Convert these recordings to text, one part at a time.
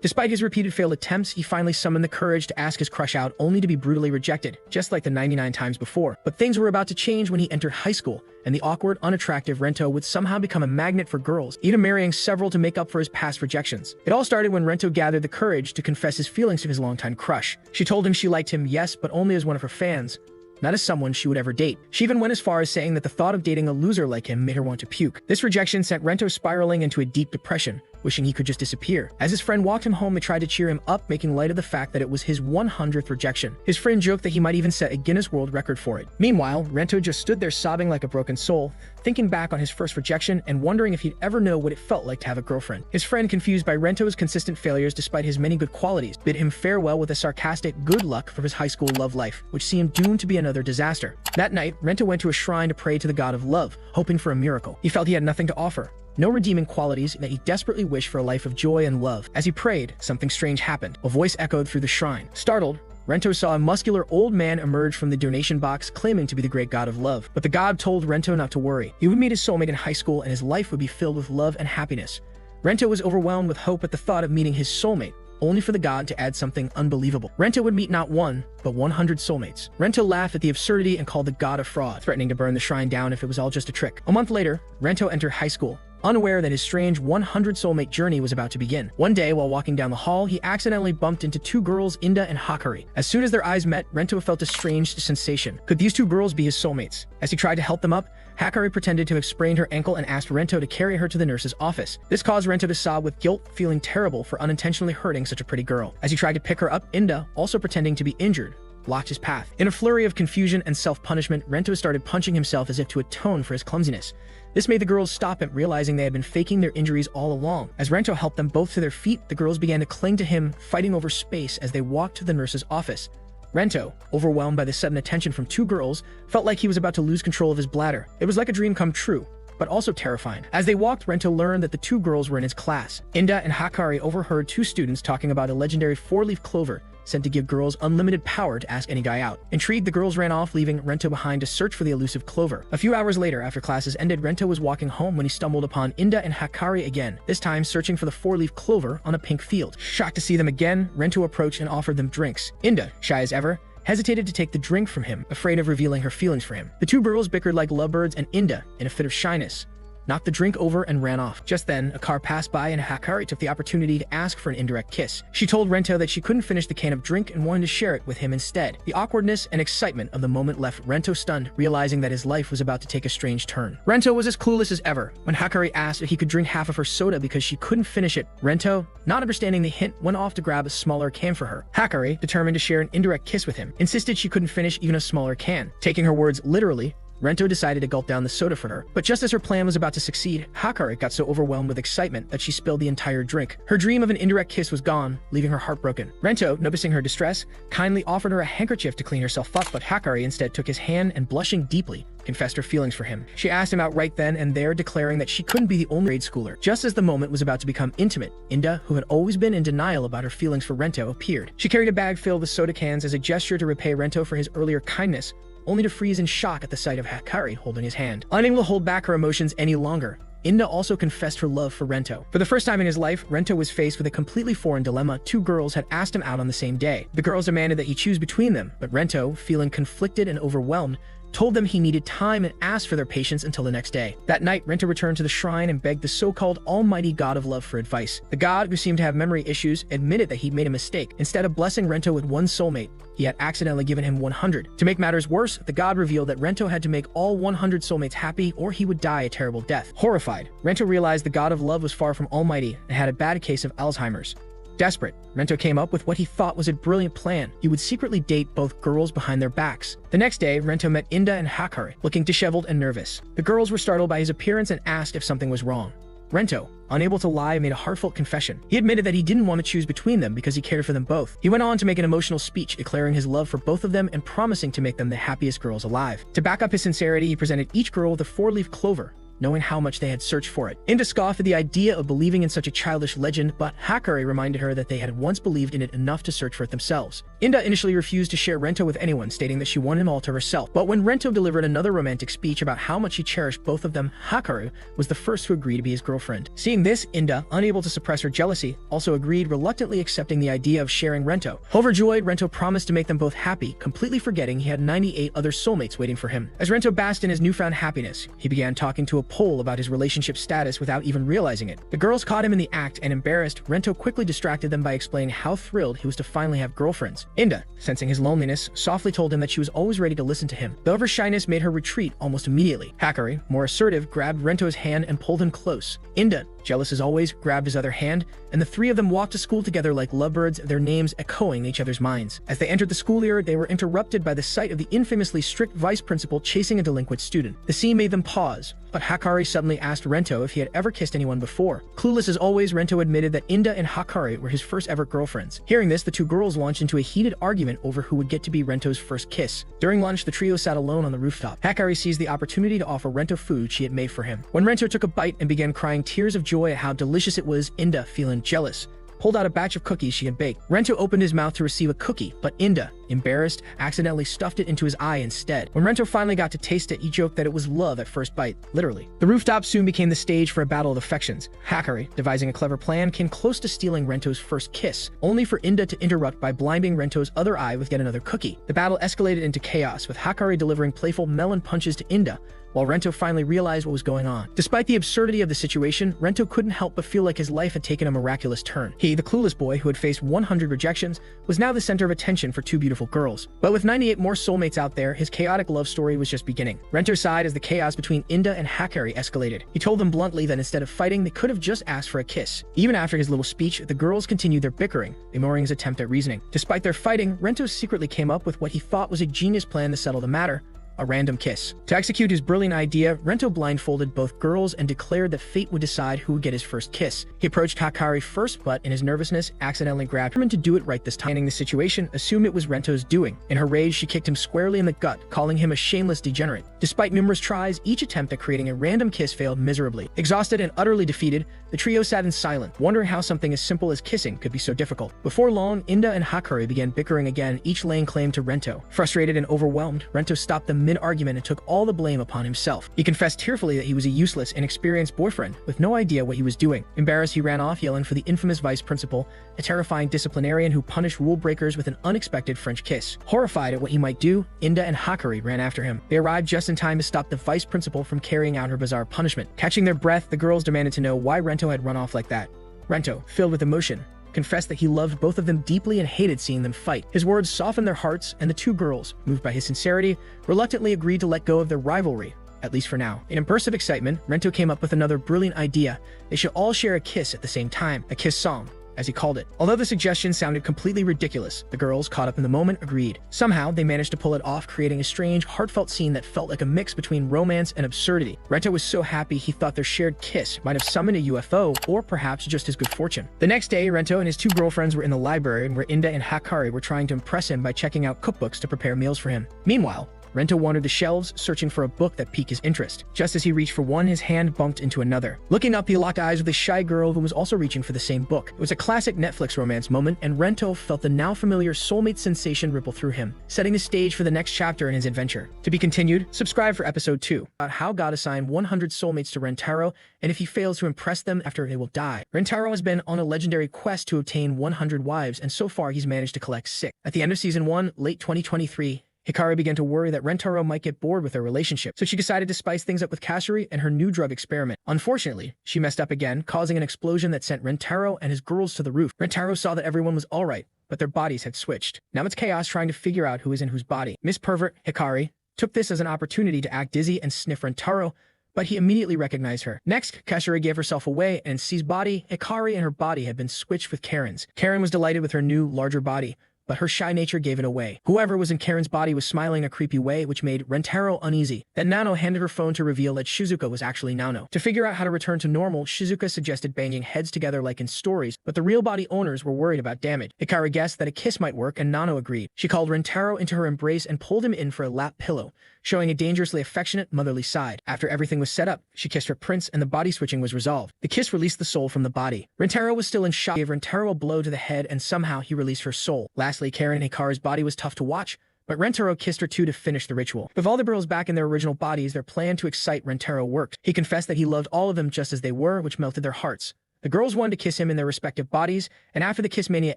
Despite his repeated failed attempts, he finally summoned the courage to ask his crush out, only to be brutally rejected, just like the 99 times before. But things were about to change when he entered high school, and the awkward, unattractive Rento would somehow become a magnet for girls, even marrying several to make up for his past rejections. It all started when Rento gathered the courage to confess his feelings to his longtime crush. She told him she liked him, yes, but only as one of her fans, not as someone she would ever date. She even went as far as saying that the thought of dating a loser like him made her want to puke. This rejection sent Rento spiraling into a deep depression, wishing he could just disappear. As his friend walked him home, they tried to cheer him up, making light of the fact that it was his 100th rejection. His friend joked that he might even set a Guinness World Record for it. Meanwhile, Rento just stood there sobbing like a broken soul, thinking back on his first rejection and wondering if he'd ever know what it felt like to have a girlfriend. His friend, confused by Rento's consistent failures despite his many good qualities, bid him farewell with a sarcastic good luck for his high school love life, which seemed doomed to be another disaster. That night, Rento went to a shrine to pray to the god of love, hoping for a miracle. He felt he had nothing to offer, no redeeming qualities, that he desperately wished for a life of joy and love. As he prayed, something strange happened. A voice echoed through the shrine. Startled, Rento saw a muscular old man emerge from the donation box claiming to be the great god of love. But the god told Rento not to worry. He would meet his soulmate in high school and his life would be filled with love and happiness. Rento was overwhelmed with hope at the thought of meeting his soulmate, only for the god to add something unbelievable. Rento would meet not one, but 100 soulmates. Rento laughed at the absurdity and called the god a fraud, threatening to burn the shrine down if it was all just a trick. A month later, Rento entered high school, unaware that his strange 100 soulmate journey was about to begin. One day, while walking down the hall, he accidentally bumped into two girls, Inda and Hakari. As soon as their eyes met, Rento felt a strange sensation. Could these two girls be his soulmates? As he tried to help them up, Hakari pretended to have sprained her ankle and asked Rento to carry her to the nurse's office. This caused Rento to sob with guilt, feeling terrible for unintentionally hurting such a pretty girl. As he tried to pick her up, Inda, also pretending to be injured, blocked his path. In a flurry of confusion and self-punishment, Rento started punching himself as if to atone for his clumsiness. This made the girls stop him, realizing they had been faking their injuries all along. As Rento helped them both to their feet, the girls began to cling to him, fighting over space as they walked to the nurse's office. Rento, overwhelmed by the sudden attention from two girls, felt like he was about to lose control of his bladder. It was like a dream come true, but also terrifying. As they walked, Rento learned that the two girls were in his class. Inda and Hakari overheard two students talking about a legendary four-leaf clover sent to give girls unlimited power to ask any guy out. Intrigued, the girls ran off, leaving Rento behind to search for the elusive clover. A few hours later, after classes ended, Rento was walking home when he stumbled upon Inda and Hakari again, this time searching for the four-leaf clover on a pink field. Shocked to see them again, Rento approached and offered them drinks. Inda, shy as ever, hesitated to take the drink from him, afraid of revealing her feelings for him. The two girls bickered like lovebirds, and Inda, in a fit of shyness, knocked the drink over and ran off. Just then, a car passed by and Hakari took the opportunity to ask for an indirect kiss. She told Rento that she couldn't finish the can of drink and wanted to share it with him instead. The awkwardness and excitement of the moment left Rento stunned, realizing that his life was about to take a strange turn. Rento was as clueless as ever. When Hakari asked if he could drink half of her soda because she couldn't finish it, Rento, not understanding the hint, went off to grab a smaller can for her. Hakari, determined to share an indirect kiss with him, insisted she couldn't finish even a smaller can. Taking her words literally, Rento decided to gulp down the soda for her. But just as her plan was about to succeed, Hakari got so overwhelmed with excitement that she spilled the entire drink. Her dream of an indirect kiss was gone, leaving her heartbroken. Rento, noticing her distress, kindly offered her a handkerchief to clean herself up, but Hakari instead took his hand and, blushing deeply, confessed her feelings for him. She asked him out right then and there, declaring that she couldn't be the only grade schooler. Just as the moment was about to become intimate, Inda, who had always been in denial about her feelings for Rento, appeared. She carried a bag filled with soda cans as a gesture to repay Rento for his earlier kindness, only to freeze in shock at the sight of Hakari holding his hand. Unable to hold back her emotions any longer, Inda also confessed her love for Rento. For the first time in his life, Rento was faced with a completely foreign dilemma. Two girls had asked him out on the same day. The girls demanded that he choose between them, but Rento, feeling conflicted and overwhelmed, told them he needed time and asked for their patience until the next day. That night, Rento returned to the shrine and begged the so-called almighty god of love for advice. The god, who seemed to have memory issues, admitted that he'd made a mistake. Instead of blessing Rento with one soulmate, he had accidentally given him 100. To make matters worse, the god revealed that Rento had to make all 100 soulmates happy or he would die a terrible death. Horrified, Rento realized the god of love was far from almighty and had a bad case of Alzheimer's. Desperate, Rento came up with what he thought was a brilliant plan. He would secretly date both girls behind their backs. The next day, Rento met Inda and Hakari, looking disheveled and nervous. The girls were startled by his appearance and asked if something was wrong. Rento, unable to lie, made a heartfelt confession. He admitted that he didn't want to choose between them because he cared for them both. He went on to make an emotional speech declaring his love for both of them and promising to make them the happiest girls alive. To back up his sincerity, he presented each girl with a four-leaf clover, knowing how much they had searched for it. Inda scoffed at the idea of believing in such a childish legend, but Hakari reminded her that they had once believed in it enough to search for it themselves. Inda initially refused to share Rento with anyone, stating that she wanted him all to herself. But when Rento delivered another romantic speech about how much she cherished both of them, Hakari was the first to agree to be his girlfriend. Seeing this, Inda, unable to suppress her jealousy, also agreed, reluctantly accepting the idea of sharing Rento. Overjoyed, Rento promised to make them both happy, completely forgetting he had 98 other soulmates waiting for him. As Rento basked in his newfound happiness, he began talking to a pole about his relationship status without even realizing it. The girls caught him in the act, and embarrassed, Rento quickly distracted them by explaining how thrilled he was to finally have girlfriends. Inda, sensing his loneliness, softly told him that she was always ready to listen to him, though her shyness made her retreat almost immediately. Hakari, more assertive, grabbed Rento's hand and pulled him close. Inda, jealous as always, grabbed his other hand, and the three of them walked to school together like lovebirds, their names echoing each other's minds. As they entered the school year, they were interrupted by the sight of the infamously strict vice principal chasing a delinquent student. The scene made them pause, but Hakari suddenly asked Rento if he had ever kissed anyone before. Clueless as always, Rento admitted that Inda and Hakari were his first ever girlfriends. Hearing this, the two girls launched into a heated argument over who would get to be Rento's first kiss. During lunch, the trio sat alone on the rooftop. Hakari seized the opportunity to offer Rento food she had made for him. When Rento took a bite and began crying tears of joy at how delicious it was, Inda, feeling jealous, pulled out a batch of cookies she had baked. Rento opened his mouth to receive a cookie, but Inda, embarrassed, accidentally stuffed it into his eye instead. When Rento finally got to taste it, he joked that it was love at first bite, literally. The rooftop soon became the stage for a battle of affections. Hakari, devising a clever plan, came close to stealing Rento's first kiss, only for Inda to interrupt by blinding Rento's other eye with yet another cookie. The battle escalated into chaos, with Hakari delivering playful melon punches to Inda, while Rento finally realized what was going on. Despite the absurdity of the situation, Rento couldn't help but feel like his life had taken a miraculous turn. He, the clueless boy who had faced 100 rejections, was now the center of attention for two beautiful girls. But with 98 more soulmates out there, his chaotic love story was just beginning. Rento sighed as the chaos between Inda and Hakari escalated. He told them bluntly that instead of fighting, they could have just asked for a kiss. Even after his little speech, the girls continued their bickering, ignoring his attempt at reasoning. Despite their fighting, Rento secretly came up with what he thought was a genius plan to settle the matter: a random kiss. To execute his brilliant idea, Rento blindfolded both girls and declared that fate would decide who would get his first kiss. He approached Hakari first, but in his nervousness, accidentally grabbed him to do it right this time. The situation, assumed it was Rento's doing. In her rage, she kicked him squarely in the gut, calling him a shameless degenerate. Despite numerous tries, each attempt at creating a random kiss failed miserably. Exhausted and utterly defeated, the trio sat in silence, wondering how something as simple as kissing could be so difficult. Before long, Inda and Hakari began bickering again, each laying claim to Rento. Frustrated and overwhelmed, Rento stopped them mid-argument and took all the blame upon himself. He confessed tearfully that he was a useless, inexperienced boyfriend with no idea what he was doing. Embarrassed, he ran off, yelling for the infamous vice principal, a terrifying disciplinarian who punished rule breakers with an unexpected French kiss. Horrified at what he might do, Inda and Hakari ran after him. They arrived just in time to stop the vice principal from carrying out her bizarre punishment. Catching their breath, the girls demanded to know why Rento had run off like that. Rento, filled with emotion, confessed that he loved both of them deeply and hated seeing them fight. His words softened their hearts, and the two girls, moved by his sincerity, reluctantly agreed to let go of their rivalry, at least for now. In a burst of excitement, Rento came up with another brilliant idea. They should all share a kiss at the same time, a kiss song, as he called it. Although the suggestion sounded completely ridiculous, the girls, caught up in the moment, agreed. Somehow, they managed to pull it off, creating a strange, heartfelt scene that felt like a mix between romance and absurdity. Rento was so happy he thought their shared kiss might have summoned a UFO, or perhaps just his good fortune. The next day, Rento and his two girlfriends were in the library, where Inda and Hakari were trying to impress him by checking out cookbooks to prepare meals for him. Meanwhile, Rento wandered the shelves, searching for a book that piqued his interest. Just as he reached for one, his hand bumped into another. Looking up, he locked eyes with a shy girl who was also reaching for the same book. It was a classic Netflix romance moment, and Rento felt the now familiar soulmate sensation ripple through him, setting the stage for the next chapter in his adventure. To be continued, subscribe for episode 2, about how God assigned 100 soulmates to Rentaro, and if he fails to impress them after they will die. Rentaro has been on a legendary quest to obtain 100 wives, and so far he's managed to collect 6. At the end of season 1, late 2023, Hikari began to worry that Rentaro might get bored with their relationship, so she decided to spice things up with Kasuri and her new drug experiment. Unfortunately, she messed up again, causing an explosion that sent Rentaro and his girls to the roof. Rentaro saw that everyone was alright, but their bodies had switched. Now it's chaos trying to figure out who is in whose body. Miss Pervert, Hikari, took this as an opportunity to act dizzy and sniff Rentaro, but he immediately recognized her. Next, Kasuri gave herself away, and C's body, Hikari and her body had been switched with Karen's. Karen was delighted with her new, larger body, but her shy nature gave it away. Whoever was in Karen's body was smiling in a creepy way, which made Rentaro uneasy. Then Nano handed her phone to reveal that Shizuka was actually Nano. To figure out how to return to normal, Shizuka suggested banging heads together like in stories, but the real body owners were worried about damage. Hikari guessed that a kiss might work, and Nano agreed. She called Rentaro into her embrace and pulled him in for a lap pillow. showing a dangerously affectionate, motherly side. After everything was set up, she kissed her prince and the body switching was resolved. The kiss released the soul from the body. Rentaro was still in shock, gave Rentaro a blow to the head, and somehow he released her soul. Lastly, Karen Hikaru's body was tough to watch, but Rentaro kissed her too to finish the ritual. With all the girls back in their original bodies, their plan to excite Rentaro worked. He confessed that he loved all of them just as they were, which melted their hearts. The girls wanted to kiss him in their respective bodies, and after the kiss mania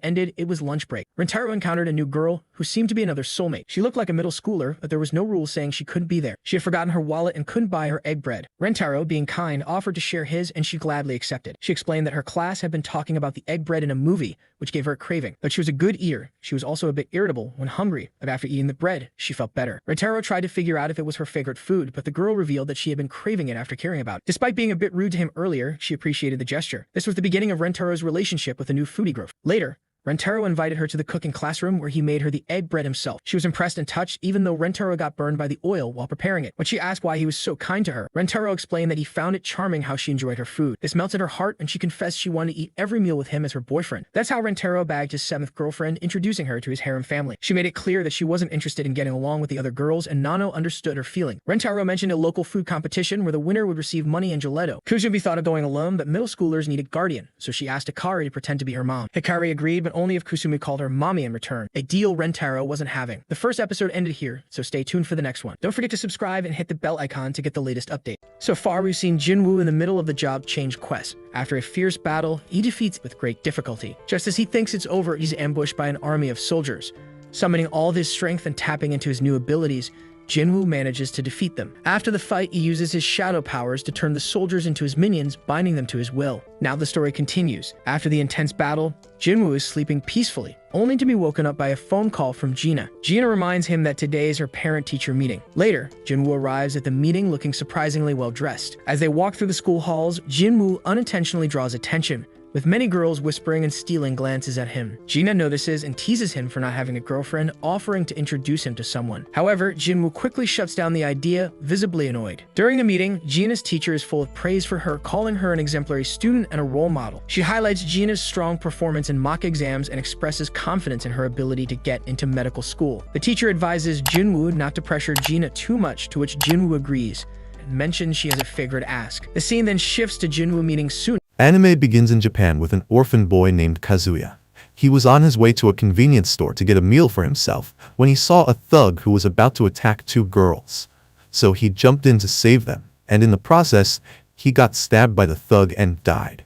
ended, it was lunch break. Rentaro encountered a new girl who seemed to be another soulmate. She looked like a middle schooler, but there was no rule saying she couldn't be there. She had forgotten her wallet and couldn't buy her egg bread. Rentaro, being kind, offered to share his, and she gladly accepted. She explained that her class had been talking about the egg bread in a movie, which gave her a craving. But she was a good eater. She was also a bit irritable when hungry, but after eating the bread, she felt better. Rentaro tried to figure out if it was her favorite food, but the girl revealed that she had been craving it after caring about it. Despite being a bit rude to him earlier, she appreciated the gesture. This was the beginning of Rentaro's relationship with a new foodie girl. Later, Rentaro invited her to the cooking classroom where he made her the egg bread himself. She was impressed and touched even though Rentaro got burned by the oil while preparing it. When she asked why he was so kind to her, Rentaro explained that he found it charming how she enjoyed her food. This melted her heart and she confessed she wanted to eat every meal with him as her boyfriend. That's how Rentaro bagged his 7th girlfriend, introducing her to his harem family. She made it clear that she wasn't interested in getting along with the other girls, and Nano understood her feeling. Rentaro mentioned a local food competition where the winner would receive money and gelato. Kusumi thought of going alone, but middle schoolers need a guardian, so she asked Hikari to pretend to be her mom. Hikari agreed, but only if Kusumi called her mommy in return, a deal Rentaro wasn't having. The first episode ended here, so stay tuned for the next one. Don't forget to subscribe and hit the bell icon to get the latest update. So far, we've seen Jinwoo in the middle of the job change quest. After a fierce battle, he defeats with great difficulty. Just as he thinks it's over, he's ambushed by an army of soldiers. Summoning all of his strength and tapping into his new abilities, Jinwoo manages to defeat them. After the fight, he uses his shadow powers to turn the soldiers into his minions, binding them to his will. Now the story continues. After the intense battle, Jinwoo is sleeping peacefully, only to be woken up by a phone call from Gina. Gina reminds him that today is her parent-teacher meeting. Later, Jinwoo arrives at the meeting looking surprisingly well-dressed. As they walk through the school halls, Jinwoo unintentionally draws attention, with many girls whispering and stealing glances at him. Gina notices and teases him for not having a girlfriend, offering to introduce him to someone. However, Jinwoo quickly shuts down the idea, visibly annoyed. During the meeting, Gina's teacher is full of praise for her, calling her an exemplary student and a role model. She highlights Gina's strong performance in mock exams and expresses confidence in her ability to get into medical school. The teacher advises Jinwoo not to pressure Gina too much, to which Jinwoo agrees, and mentions she has a favor to ask. The scene then shifts to Jinwoo meeting Sun. Anime begins in Japan with an orphan boy named Kazuya. He was on his way to a convenience store to get a meal for himself when he saw a thug who was about to attack 2 girls. So he jumped in to save them, and in the process, he got stabbed by the thug and died.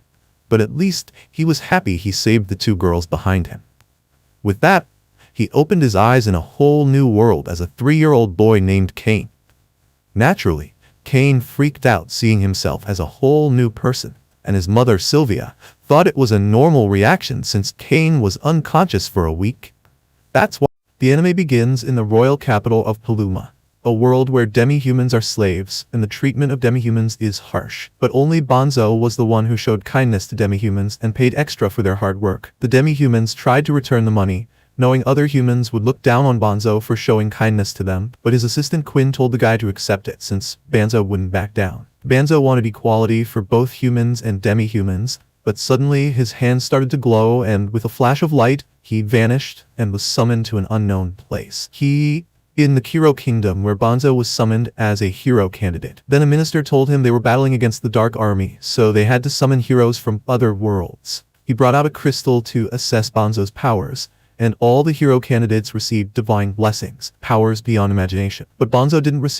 But at least, he was happy he saved the 2 girls behind him. With that, he opened his eyes in a whole new world as a 3-year-old boy named Kane. Naturally, Kane freaked out seeing himself as a whole new person, and his mother Sylvia thought it was a normal reaction since Kane was unconscious for a week. That's why the anime begins in the royal capital of Paluma, a world where demi-humans are slaves and the treatment of demi-humans is harsh. But only Bonzo was the one who showed kindness to demi-humans and paid extra for their hard work. The demi-humans tried to return the money, knowing other humans would look down on Bonzo for showing kindness to them, but his assistant Quinn told the guy to accept it since Bonzo wouldn't back down. Bonzo wanted equality for both humans and demi-humans, but suddenly his hands started to glow and with a flash of light, he vanished and was summoned to an unknown place. In the Kiro Kingdom where Bonzo was summoned as a hero candidate. Then a minister told him they were battling against the Dark Army, so they had to summon heroes from other worlds. He brought out a crystal to assess Bonzo's powers, and all the hero candidates received divine blessings, powers beyond imagination. But Bonzo didn't receive